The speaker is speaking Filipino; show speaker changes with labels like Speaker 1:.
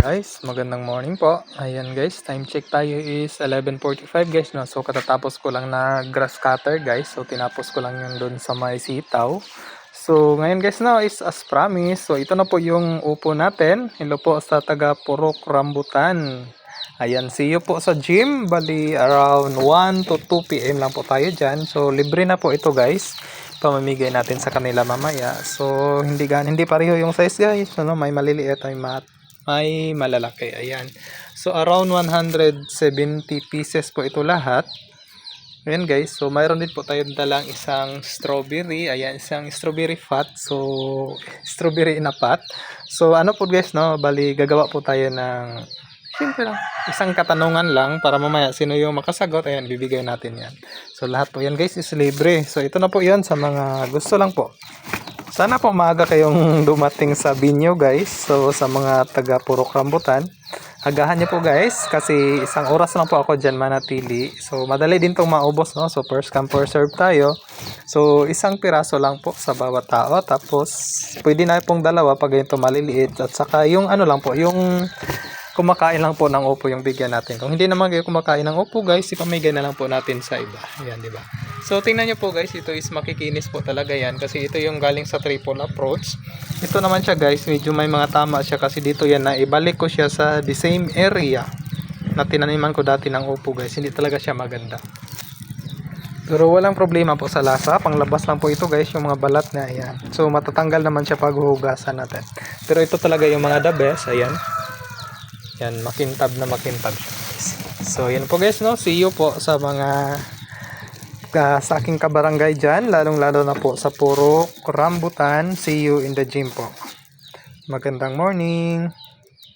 Speaker 1: Guys, magandang morning po. Ayan guys, time check tayo is 11:45 guys, no. So katatapos ko lang na grass cutter guys. So tinapos ko lang 'yun doon sa may sitaw. So ngayon guys, no, is as promised. So ito na po yung upo natin. Hello po sa taga Purok Rambutan. Ayan, see you po sa gym. Bali around 1 to 2 PM lang po tayo diyan. So libre na po ito guys. Pamamigay natin sa kanila mamaya. So hindi pareho yung size guys, ano, may maliliit, may malalaki. Ayan. So around 170 pieces po ito lahat. Ayan guys. So mayroon din po tayong dalang isang strawberry. Ayan, isang strawberry fat. So strawberry in a pot. So ano po guys, no? Bali gagawa po tayo ng simple lang. Isang katanungan lang para mamaya sino yung makasagot. Ayan, bibigay natin yan. So lahat po yan guys is libre. So ito na po yan sa mga gusto lang po. Sana po maaga kayong dumating sa Binyo guys. So sa mga taga Purok Rambutan, agahan niyo po guys kasi isang oras lang po ako dyan manatili. So madali din itong maubos, no? So first come first serve tayo. So isang piraso lang po sa bawat tao. Tapos pwede na pong dalawa pag ito maliliit. At saka yung ano lang po, yung kumakain lang po ng upo yung bigyan natin. Kung hindi naman kayo kumakain ng upo guys, ipamigay na lang po natin sa iba. Ayan, di ba? So tingnan nyo po guys, ito is makikinis po talaga yan kasi ito yung galing sa triple approach. Ito naman siya guys, medyo may mga tama siya kasi dito yan na ibalik ko siya sa the same area na tinaniman ko dati ng upo guys. Hindi talaga siya maganda. Pero walang problema po sa lasa. Panglabas lang po ito guys, yung mga balat na ayan. So matatanggal naman siya pag huhugasan natin. Pero ito talaga yung mga the best. Ayan. Yan, makintab siya guys. So yan po guys, no. See you po sa mga sa aking kabarangay dyan, lalong lalo na po sa Purok Rambutan. See you in the gym po. Magandang morning.